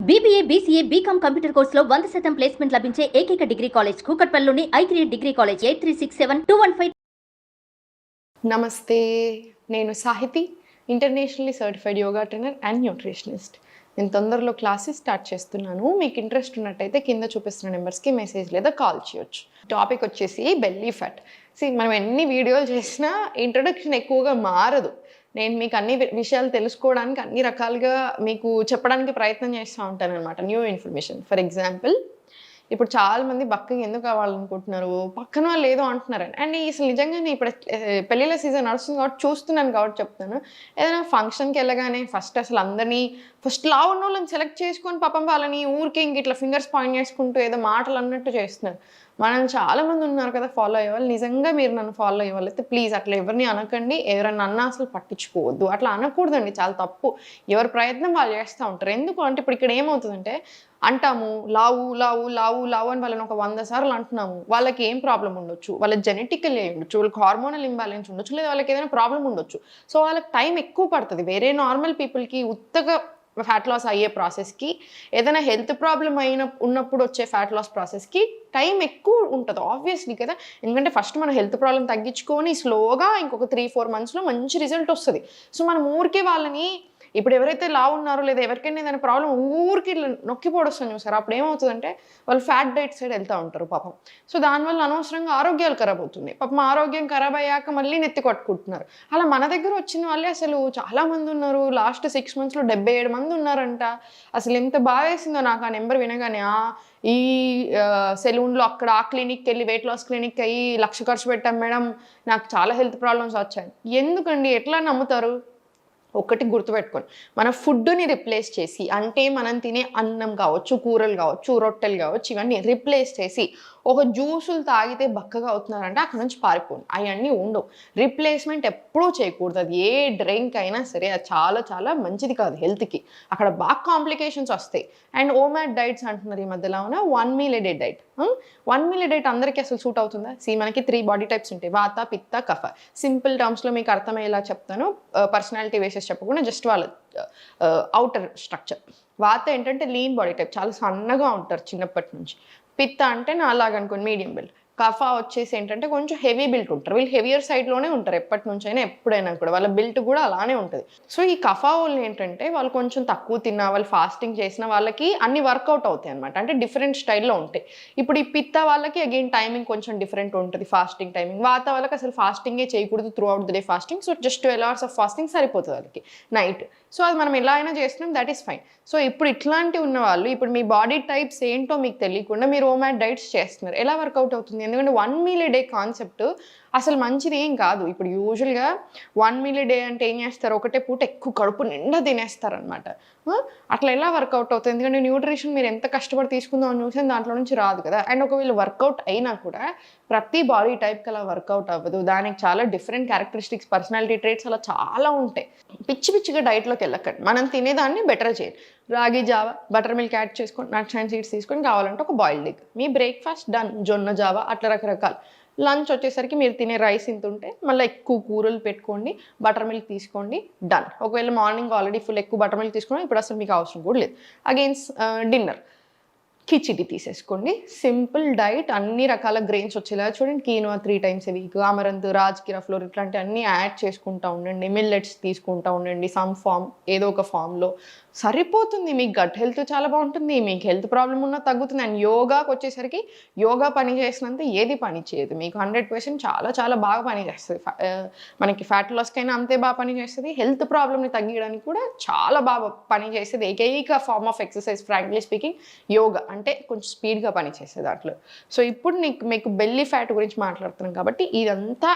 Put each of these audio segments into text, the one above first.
BBA, BCA, BCom computer కోర్సులో 100% placement లభించే ఏకైక డిగ్రీ కాలేజ్ కూకట్పల్లిలోని I3 డిగ్రీ కాలేజ్ 83672152. నమస్తే, నేను Sahiti, internationally certified yoga trainer and nutritionist. నేను తొందరలో క్లాసెస్ స్టార్ట్ చేస్తున్నాను. మీకు ఇంట్రెస్ట్ ఉన్నట్టయితే కింద చూపిస్తున్న నెంబర్స్కి మెసేజ్ లేదా కాల్ చేయొచ్చు. టాపిక్ వచ్చేసి బెల్లీ ఫ్యాట్. మనం ఎన్ని వీడియోలు చేసినా ఇంట్రొడక్షన్ ఎక్కువగా మారదు. నేను మీకు అన్ని విషయాలు తెలుసుకోవడానికి అన్ని రకాలుగా మీకు చెప్పడానికి ప్రయత్నం చేస్తూ ఉంటాను అనమాట, న్యూ ఇన్ఫర్మేషన్. ఫర్ ఎగ్జాంపుల్, ఇప్పుడు చాలామంది బక్కగా ఎందుకు అవ్వాలనుకుంటున్నారు, పక్కన వాళ్ళు ఏదో అంటున్నారని. అండ్ అసలు నిజంగానే ఇప్పుడు పెళ్ళిళ్ళ సీజన్ నడుస్తుంది కాబట్టి చూస్తున్నాను కాబట్టి చెప్తాను. ఏదైనా ఫంక్షన్కి వెళ్ళగానే అసలు అందరినీ లావు ఉన్న వాళ్ళని సెలెక్ట్ చేసుకొని పాపం వాళ్ళని ఊరికే ఇంక ఇట్లా ఫింగర్స్ పాయింట్ చేసుకుంటూ ఏదో మాటలు అన్నట్టు చేస్తున్నారు. మనం చాలామంది ఉన్నారు కదా ఫాలో అయ్యేవాళ్ళు. నిజంగా మీరు నన్ను ఫాలో అయ్యేవాళ్ళు అయితే ప్లీజ్ అట్లా ఎవరిని అనకండి. ఎవరన్నా అన్నా అసలు పట్టించుకోవద్దు. అట్లా అనకూడదండి, చాలా తప్పు. ఎవరి ప్రయత్నం వాళ్ళు చేస్తూ ఉంటారు. ఎందుకు అంటే ఇప్పుడు ఇక్కడ ఏమవుతుందంటే అంటాము లావు లావు లావు లావు అని వాళ్ళని ఒక 100 సార్లు అంటున్నాము. వాళ్ళకి ఏం ప్రాబ్లం ఉండొచ్చు, వాళ్ళకి జెనెటికల్ ఉండొచ్చు, వాళ్ళకి హార్మోనల్ ఇంబ్యాలెన్స్ ఉండొచ్చు, లేదా వాళ్ళకి ఏదైనా ప్రాబ్లం ఉండొచ్చు. సో వాళ్ళకి టైం ఎక్కువ పడుతుంది. వేరే నార్మల్ పీపుల్కి ఉత్తగా ఫ్యాట్ లాస్ అయ్యే ప్రాసెస్కి, ఏదైనా హెల్త్ ప్రాబ్లం ఉన్నప్పుడు వచ్చే ఫ్యాట్ లాస్ ప్రాసెస్కి టైం ఎక్కువ ఉంటుంది ఆబ్వియస్లీ కదా. ఎందుకంటే ఫస్ట్ మన హెల్త్ ప్రాబ్లం తగ్గించుకొని స్లోగా ఇంకొక 3-4 మంత్స్లో మంచి రిజల్ట్ వస్తుంది. సో మనం ఊరికే వాళ్ళని ఇప్పుడు ఎవరైతే లావు ఉన్నారో లేదా ఎవరికైనా ఏదైనా ప్రాబ్లం ఊరికి నొక్కి పొడుస్తుంది చూసారు, అప్పుడు ఏమవుతుందంటే వాళ్ళు ఫ్యాట్ డైట్ సైడ్ వెళ్తూ ఉంటారు పాపం. సో దానివల్ల అనవసరంగా ఆరోగ్యాలు ఖరాబ్ అవుతుంది. పాపం ఆరోగ్యం ఖరాబ్ అయ్యాక మళ్ళీ నెత్తి కొట్టుకుంటున్నారు. అలా మన దగ్గర వచ్చిన వాళ్ళే అసలు చాలామంది ఉన్నారు. లాస్ట్ 6 మంత్స్లో 77 మంది ఉన్నారంట. అసలు ఎంత బాగా వేసిందో నాకు ఆ నెంబర్ వినగానే. ఈ సెలూన్లో అక్కడ ఆ క్లినిక్కి వెళ్ళి వెయిట్ లాస్ క్లినిక్ అయ్యి 1,00,000 ఖర్చు పెట్టాం మేడం, నాకు చాలా హెల్త్ ప్రాబ్లమ్స్ వచ్చాయి. ఎందుకండి, ఎట్లా నమ్ముతారు? ఒకటి గుర్తుపెట్టుకోండి, మన ఫుడ్ని రిప్లేస్ చేసి, అంటే మనం తినే అన్నం కావచ్చు, కూరలు కావచ్చు, రొట్టెలు కావచ్చు, ఇవన్నీ రిప్లేస్ చేసి ఒక జ్యూసులు తాగితే బక్కగా అవుతున్నారంటే అక్కడ నుంచి పారిపోండి. అవన్నీ ఉండవు. రిప్లేస్మెంట్ ఎప్పుడూ చేయకూడదు. అది ఏ డ్రింక్ అయినా సరే అది చాలా చాలా మంచిది కాదు హెల్త్కి. అక్కడ బాగా కాంప్లికేషన్స్ వస్తాయి. అండ్ ఓమాట్ డైట్స్ అంటున్నారు ఈ మధ్యలో. 1 meal a day diet. 1 meal a diet అందరికీ అసలు సూట్ అవుతుందా? మనకి 3 బాడీ టైప్స్ ఉంటాయి, వాత, పిత్త, కఫ. సింపుల్ టర్మ్స్లో మీకు అర్థమయ్యేలా చెప్తాను, పర్సనాలిటీ వేసెస్ చెప్పకుండా జస్ట్ వాళ్ళ అవుటర్ స్ట్రక్చర్. వాత ఏంటంటే లీన్ బాడీ టైప్, చాలా సన్నగా ఉంటారు చిన్నప్పటి నుంచి. పిత్త అంటే నా అలాగ అనుకోండి, మీడియం బిల్డ్. కఫ వచ్చేసి ఏంటంటే కొంచెం హెవీ బిల్ట్ ఉంటారు. వీళ్ళు హెవియర్ సైడ్లోనే ఉంటారు ఎప్పటి నుంచి అయినా, ఎప్పుడైనా కూడా వాళ్ళ బిల్ట్ కూడా అలానే ఉంటుంది. సో ఈ కఫ వాళ్ళు ఏంటంటే వాళ్ళు కొంచెం తక్కువ తిన్నా, వాళ్ళు ఫాస్టింగ్ చేసిన వాళ్ళకి అన్ని వర్కౌట్ అవుతాయి అనమాట. అంటే డిఫరెంట్ స్టైల్లో ఉంటాయి. ఇప్పుడు ఈ పిత్త వాళ్ళకి అగైన్ టైమింగ్ కొంచెం డిఫరెంట్ ఉంటుంది, ఫాస్టింగ్ టైమింగ్. వాత వాళ్ళకి అసలు ఫాస్టింగే చేయకూడదు, through out the day fasting. So just 12 hours of fasting సరిపోతుంది వాళ్ళకి నైట్. సో అది మనం ఎలా అయినా చేస్తున్నాం, దట్ ఈస్ ఫైన్. సో ఇప్పుడు ఇట్లాంటివి ఉన్న వాళ్ళు, ఇప్పుడు మీ బాడీ టైప్స్ ఏంటో మీకు తెలియకుండా మీరు ఓమాట్ డైట్స్ చేస్తున్నారు, ఎలా వర్కౌట్ అవుతుంది? ఎందుకంటే 1 మీల్ ఎ డే కాన్సెప్ట్ అసలు మంచిది ఏం కాదు. ఇప్పుడు యూజువల్గా 1 మీల్ ఎ డే అంటే ఏం చేస్తారు, ఒకటే పూట ఎక్కువ కడుపు నిండా తినేస్తారనమాట. అట్లా ఎలా వర్కౌట్ అవుతుంది? ఎందుకంటే న్యూట్రిషన్ మీరు ఎంత కష్టపడి తీసుకుందాం అని చూసినా దాంట్లో నుంచి రాదు కదా. అండ్ ఒకవేళ వర్కౌట్ అయినా కూడా ప్రతి బాడీ టైప్కి అలా వర్కౌట్ అవ్వదు. దానికి చాలా డిఫరెంట్ క్యారెక్టరిస్టిక్స్, పర్సనాలిటీ ట్రేట్స్ అలా చాలా ఉంటాయి. పిచ్చి పిచ్చిగా డైట్లోకి వెళ్ళకండి. మనం తినేదాన్ని బెటర్ చేయండి. రాగి జావా, బటర్ మిల్క్ యాడ్ చేసుకొని, నట్స్ అండ్ సీడ్స్ తీసుకొని, కావాలంటే ఒక బాయిల్డ్ ఎగ్. మీ బ్రేక్ఫాస్ట్ డన్. జొన్న జావా అట్లా రకరకాలు. లంచ్ వచ్చేసరికి మీరు తినే రైస్ ఇంత ఉంటే మళ్ళీ ఎక్కువ కూరలు పెట్టుకోండి, బటర్ మిల్క్ తీసుకోండి, డన్. ఒకవేళ మార్నింగ్ ఆల్రెడీ ఫుల్ ఎక్కువ బటర్ మిల్క్ తీసుకోండి, ఇప్పుడు అసలు మీకు అవసరం కూడా లేదు. అగైన్స్ డిన్నర్ కిచిడి తీసేసుకోండి. సింపుల్ డైట్, అన్ని రకాల గ్రెయిన్స్ వచ్చేలా చూడండి. Quinoa 3 times a week, amaranth, rajgira flour ఇట్లాంటి అన్నీ యాడ్ చేసుకుంటూ ఉండండి. మిల్లెట్స్ తీసుకుంటూ ఉండండి, సమ్ ఫామ్, ఏదో ఒక ఫామ్లో సరిపోతుంది. మీ గట్ హెల్త్ చాలా బాగుంటుంది, మీకు హెల్త్ ప్రాబ్లం ఉన్నా తగ్గుతుంది. అండ్ యోగాకి వచ్చేసరికి యోగా పని చేసినంత ఏది పని చేయదు. మీకు 100% చాలా చాలా బాగా పని చేస్తుంది. మనకి ఫ్యాట్ లాస్కైనా అంతే బాగా పని చేస్తుంది, హెల్త్ ప్రాబ్లమ్ని తగ్గించడానికి కూడా చాలా బాగా పని చేస్తుంది. ఏకైక form of exercise frankly speaking yoga, అంటే కొంచెం స్పీడ్గా పనిచేసే దాంట్లో. సో ఇప్పుడు మీకు బెల్లీ ఫ్యాట్ గురించి మాట్లాడుతున్నాం కాబట్టి ఇదంతా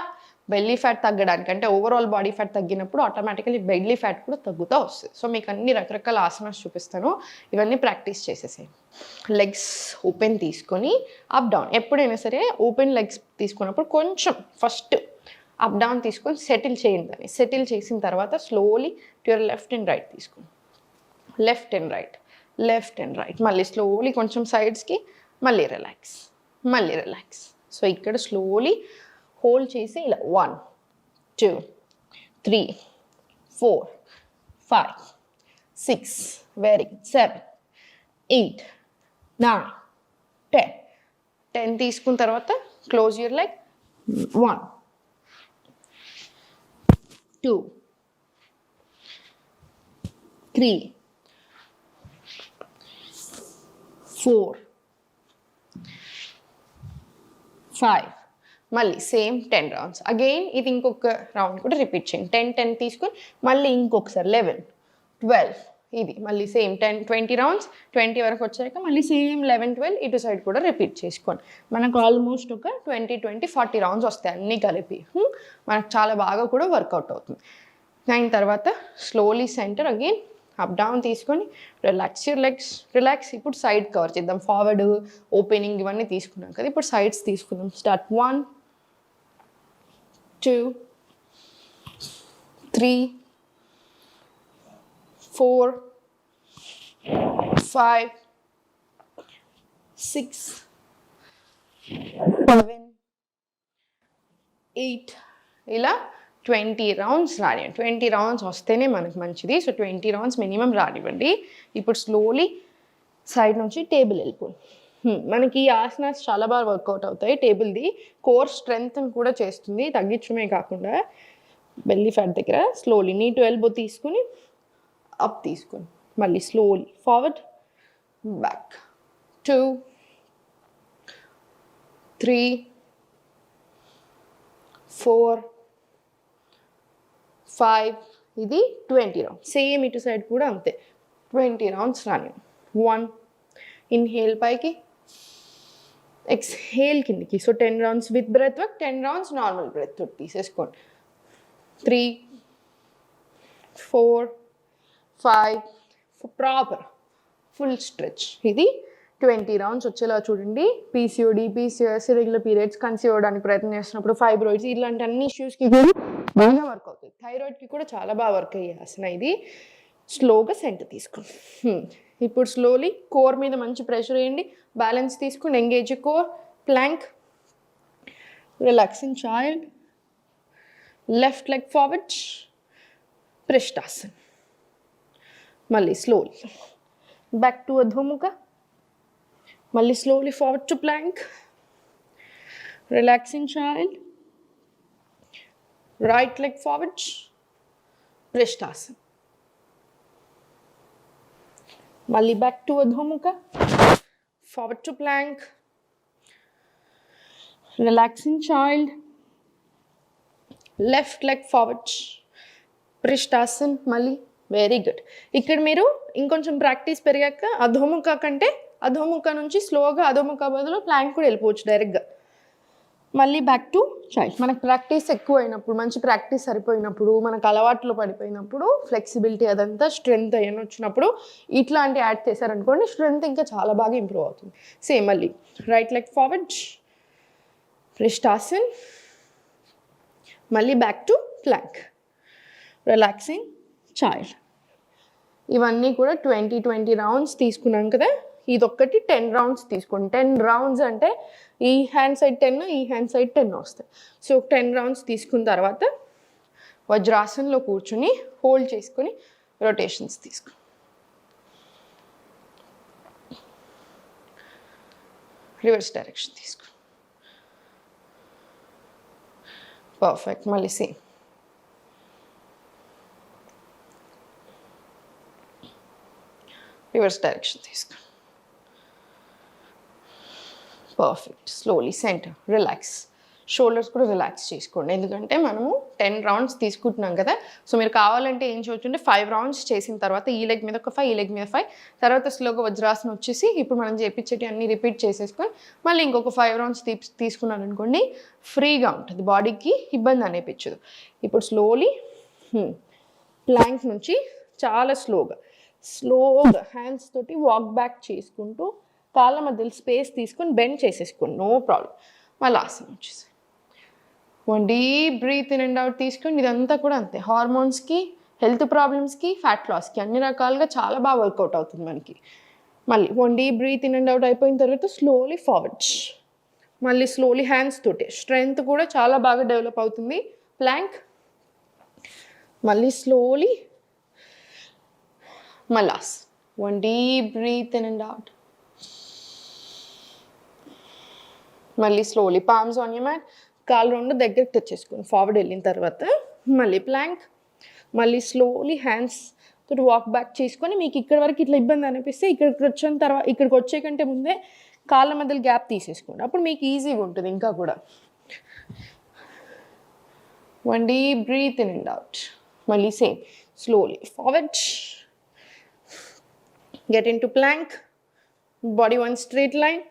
బెల్లీ ఫ్యాట్ తగ్గడానికి, అంటే ఓవరాల్ బాడీ ఫ్యాట్ తగ్గినప్పుడు ఆటోమేటికలీ బెల్లీ ఫ్యాట్ కూడా తగ్గుతూ వస్తుంది. సో మీకు అన్ని రకరకాల ఆసనాస్ చూపిస్తాను, ఇవన్నీ ప్రాక్టీస్ చేసేసేయండి. లెగ్స్ ఓపెన్ తీసుకొని అప్ డౌన్. ఎప్పుడైనా సరే ఓపెన్ లెగ్స్ తీసుకున్నప్పుడు కొంచెం ఫస్ట్ అప్ డౌన్ తీసుకొని సెటిల్ చేయండి. దాన్ని సెటిల్ చేసిన తర్వాత slowly to your left and right తీసుకోండి. Left and right, left and right. మళ్ళీ స్లోలీ కొంచెం సైడ్స్కి, మళ్ళీ రిలాక్స్, మళ్ళీ రిలాక్స్. సో ఇక్కడ స్లోలీ హోల్డ్ చేసి ఇలా 1 2 3 4 5 6 వెరీ గుడ్ 7 8, 9, 10. 10 తీసుకున్న తర్వాత క్లోజ్ యువర్ లెగ్. 1, 2, 3, 4, 5. మళ్ళీ సేమ్ 10 రౌండ్స్. అగైన్ ఇది ఇంకొక రౌండ్ కూడా రిపీట్ చేయండి. 10, 10 తీసుకొని మళ్ళీ ఇంకొకసారి 11, 12. ఇది మళ్ళీ సేమ్ 10, 20 రౌండ్స్. 20 వరకు వచ్చాక మళ్ళీ సేమ్ 11, 12 ఇటు సైడ్ కూడా రిపీట్ చేసుకోండి. మనకు ఆల్మోస్ట్ ఒక 20, 40 రౌండ్స్ వస్తాయి అన్నీ కలిపి. మనకు చాలా బాగా కూడా వర్కౌట్ అవుతుంది. అయిన తర్వాత slowly centre again up down తీసుకొని రిలాక్స్ యూర్ లెగ్స్. రిలాక్స్. ఇప్పుడు సైడ్ కవర్ చేద్దాం. ఫార్వర్డ్, ఓపెనింగ్ ఇవన్నీ తీసుకున్నాం కదా, ఇప్పుడు సైడ్స్ తీసుకుందాం. స్టార్ట్. 1, 2, 3, 4, 5, 6, 7, 8. ఇలా 20 రౌండ్స్ రానివ్వండి. 20 రౌండ్స్ వస్తేనే మనకు మంచిది. సో 20 రౌండ్స్ మినిమం రానివ్వండి. ఇప్పుడు స్లోలీ సైడ్ నుంచి టేబుల్ వెళ్ళిపోండి. మనకి ఈ ఆసనాస్ చాలా బాగా వర్కౌట్ అవుతాయి. టేబుల్ది కోర్ స్ట్రెంగ్త్ కూడా చేస్తుంది, తగ్గించడమే కాకుండా. బెల్లీ ఫ్యాట్ దగ్గర స్లోలీ నీ టు ఎల్బో తీసుకుని అప్ తీసుకుని మళ్ళీ స్లోలీ ఫార్వర్డ్, బ్యాక్. 2, 3, 4, 5. ఇది 20 రౌండ్స్. సేమ్ ఇటు సైడ్ కూడా అంతే. 20 రౌండ్స్ రాని. 1, ఇన్హేల్ పైకి, ఎక్స్హేల్ కిందికి. So 10 rounds with breath work, 10 rounds normal breath work తీసేసుకోండి. 3, 4, 5. Proper full stretch. ఇది 20 రౌండ్స్ వచ్చేలా చూడండి. PCOD, PCS, irregular periods, conceive అవ్వడానికి ప్రయత్నం చేస్తున్నప్పుడు, ఫైబ్రాయిడ్స్, ఇలాంటి అన్ని ఇష్యూస్కి కూడా బాగా వర్క్ అవుతుంది. థైరాయిడ్కి కూడా చాలా బాగా వర్క్ అయ్యే ఆసన ఇది. స్లోగా సెంటర్ తీసుకోండి. ఇప్పుడు స్లోలీ కోర్ మీద మంచి ప్రెషర్ వేయండి. బ్యాలెన్స్ తీసుకోండి. Engage core. Plank. Relaxing child. Left leg forward. పృష్ఠాసన్. మళ్ళీ స్లోలీ బ్యాక్ టు అధోముఖ. మళ్ళీ slowly forward to plank. Relaxing child. Right leg forward. పృష్ఠాసన్. మళ్ళీ బ్యాక్ టు అధోముఖ. Forward to plank. Relaxing child. Left leg forward. పృష్ఠాసన్. మళ్ళీ వెరీ గుడ్. ఇక్కడ మీరు ఇంకొంచెం ప్రాక్టీస్ పెరిగాక అధోముఖ కంటే అధోముఖ నుంచి స్లోగా అధోముఖ బదులు ప్లాంక్ కూడా వెళ్ళిపోవచ్చు డైరెక్ట్గా. మళ్ళీ బ్యాక్ టు చైల్డ్. మనకు ప్రాక్టీస్ ఎక్కువ అయినప్పుడు, మంచి ప్రాక్టీస్ సరిపోయినప్పుడు, మనకు అలవాట్లో పడిపోయినప్పుడు, ఫ్లెక్సిబిలిటీ అదంతా స్ట్రెంగ్త్ అయ్యని వచ్చినప్పుడు ఇట్లాంటి యాడ్ చేశారనుకోండి, స్ట్రెంగ్త్ ఇంకా చాలా బాగా ఇంప్రూవ్ అవుతుంది. సేమ్ మళ్ళీ రైట్ లెగ్ ఫార్వర్డ్. పృష్ఠాసన్. మళ్ళీ back to plank. Relaxing child. ఇవన్నీ కూడా 20 రౌండ్స్ తీసుకున్నాం కదా. ఇదొక్కటి 10 రౌండ్స్ తీసుకోండి. 10 రౌండ్స్ అంటే ఈ హ్యాండ్ సైడ్ 10, ఈ హ్యాండ్ సైడ్ 10 వస్తాయి. సో 10 రౌండ్స్ తీసుకున్న తర్వాత వజ్రాసనంలో కూర్చుని హోల్డ్ చేసుకొని రొటేషన్స్ తీసుకో. రివర్స్ డైరెక్షన్ తీసుకో. పర్ఫెక్ట్. మళ్ళీ సేమ్. రివర్స్ డైరెక్షన్ తీసుకో. Perfect. Slowly centre. Relax. Shoulders కూడా రిలాక్స్ చేసుకోండి, ఎందుకంటే మనము 10 రౌండ్స్ తీసుకుంటున్నాం కదా. సో మీరు కావాలంటే ఏం చేయొచ్చు అంటే 5 రౌండ్స్ చేసిన తర్వాత ఈ లెగ్ మీద ఒక 5, ఈ లెగ్ మీద 5, తర్వాత స్లోగా వజ్రాసనం వచ్చేసి ఇప్పుడు మనం చేపించేటి అన్ని రిపీట్ చేసేసుకొని మళ్ళీ ఇంకొక 5 రౌండ్స్ తీసుకున్నాను అనుకోండి, ఫ్రీగా ఉంటుంది, బాడీకి ఇబ్బంది అనిపించదు. ఇప్పుడు స్లోలీ ప్లాంక్ నుంచి చాలా స్లోగా హ్యాండ్స్ తోటి వాక్ బ్యాక్ చేసుకుంటూ కాళ్ళ మధ్యలో స్పేస్ తీసుకొని బెండ్ చేసేసుకోండి, నో ప్రాబ్లం. మళ్ళీ ఆసనం వచ్చేసి one deep breath in and out తీసుకోండి. ఇదంతా కూడా అంతే, హార్మోన్స్కి, హెల్త్ ప్రాబ్లమ్స్కి, ఫ్యాట్ లాస్కి అన్ని రకాలుగా చాలా బాగా వర్కౌట్ అవుతుంది మనకి. మళ్ళీ one deep breath in and out అయిపోయిన తర్వాత స్లోలీ ఫార్వర్డ్. మళ్ళీ స్లోలీ హ్యాండ్స్ తోటి స్ట్రెంగ్త్ కూడా చాలా బాగా డెవలప్ అవుతుంది. ప్లాంక్. మళ్ళీ స్లోలీ మలాస్. One deep breath in and out. మళ్ళీ slowly palms on you mat, కాళ్ళు రెండు దగ్గరికి తెచ్చేసుకోండి. ఫార్వర్డ్ వెళ్ళిన తర్వాత మళ్ళీ ప్లాంక్, మళ్ళీ స్లోలీ హ్యాండ్స్ తోటి వాక్ బ్యాక్ చేసుకొని మీకు ఇక్కడ వరకు ఇట్లా ఇబ్బంది అనిపిస్తే ఇక్కడికి వచ్చిన తర్వాత ఇక్కడికి వచ్చే కంటే ముందే కాళ్ళ మధ్యలో గ్యాప్ తీసేసుకోండి. అప్పుడు మీకు ఈజీగా ఉంటుంది ఇంకా కూడా. One deep breath in and out. మళ్ళీ same slowly forward, get into plank, body one straight line,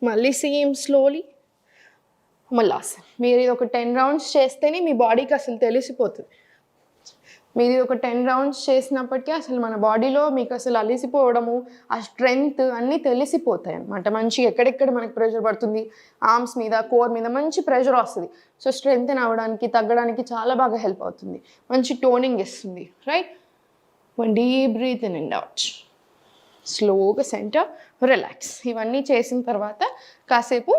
మళ్ళీ సేమ్ స్లోలీ మళ్ళాసన్. మీరు ఇది ఒక 10 రౌండ్స్ చేస్తేనే మీ బాడీకి అసలు తెలిసిపోతుంది. మీరు ఇది ఒక 10 రౌండ్స్ చేసినప్పటికీ అసలు మన బాడీలో మీకు అసలు అలిసిపోవడము, ఆ స్ట్రెంగ్త్ అన్నీ తెలిసిపోతాయి అన్నమాట. మంచిగా ఎక్కడెక్కడ మనకి ప్రెషర్ పడుతుంది, ఆర్మ్స్ మీద, కోర్ మీద మంచి ప్రెషర్ వస్తుంది. సో స్ట్రెంగ్త్ అవ్వడానికి, తగ్గడానికి చాలా బాగా హెల్ప్ అవుతుంది. మంచి టోనింగ్ ఇస్తుంది, right? One deep breath in and out. స్లోగా సెంటర్, రిలాక్స్. ఇవన్నీ చేసిన తర్వాత కాసేపు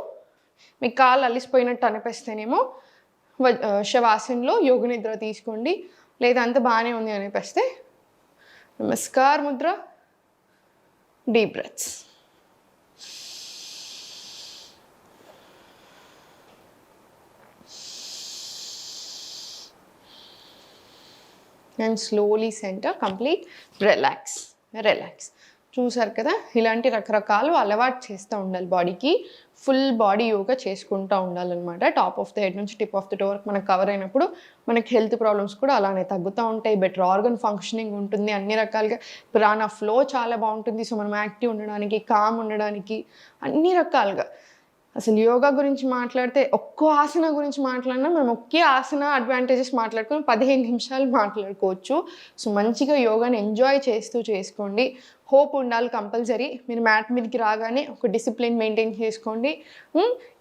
మీ కాళ్ళు అలిసిపోయినట్టు అనిపిస్తేనేమో శవాసనలో యోగ నిద్ర తీసుకోండి. లేదా అంత బాగానే ఉంది అనిపిస్తే namaskar Mudra, deep breaths. And slowly centre, complete relax. చూసారు కదా, ఇలాంటి రకరకాలు అలవాటు చేస్తూ ఉండాలి బాడీకి. ఫుల్ బాడీ యోగా చేసుకుంటూ ఉండాలన్నమాట. టాప్ ఆఫ్ ద హెడ్ నుంచి టిప్ ఆఫ్ ద టో వరకు మనకు కవర్ అయినప్పుడు మనకి హెల్త్ ప్రాబ్లమ్స్ కూడా అలానే తగ్గుతూ ఉంటాయి. బెటర్ ఆర్గన్ ఫంక్షనింగ్ ఉంటుంది. అన్ని రకాలుగా ప్రాణ ఫ్లో చాలా బాగుంటుంది. సో మనం యాక్టివ్ ఉండడానికి, కామ్ ఉండడానికి, అన్ని రకాలుగా. అసలు యోగా గురించి మాట్లాడితే ఒక్కో ఆసన గురించి మాట్లాడినా మనం ఒకే ఆసన అడ్వాంటేజెస్ మాట్లాడుకొని 15 నిమిషాలు మాట్లాడుకోవచ్చు. సో మంచిగా యోగాని ఎంజాయ్ చేస్తూ చేసుకోండి. హోప్ ఉండాలి కంపల్సరీ. మీరు మ్యాట్ మీదకి రాగానే ఒక డిసిప్లిన్ మెయింటైన్ చేసుకోండి.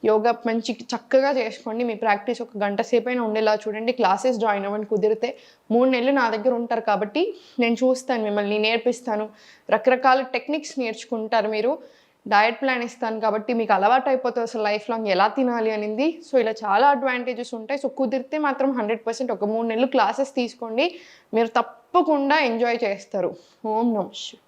యోగా మంచి చక్కగా చేసుకోండి. మీ ప్రాక్టీస్ ఒక గంట సేపు అయినా ఉండేలా చూడండి. క్లాసెస్ జాయిన్ అవ్వండి. కుదిరితే 3 నెలలు నా దగ్గర ఉంటారు కాబట్టి నేను చూస్తాను, మిమ్మల్ని నేర్పిస్తాను. రకరకాల టెక్నిక్స్ నేర్చుకుంటారు. మీరు డయట్ ప్లాన్ ఇస్తాను కాబట్టి మీకు అలవాటు అయిపోతుంది అసలు లైఫ్ లాంగ్ ఎలా తినాలి అనేది. సో ఇలా చాలా అడ్వాంటేజెస్ ఉంటాయి. సో కుదిరితే మాత్రం 100% ఒక 3 నెలలు క్లాసెస్ తీసుకోండి. మీరు తప్పకుండా ఎంజాయ్ చేస్తారు. ఓం నమః శివాయ.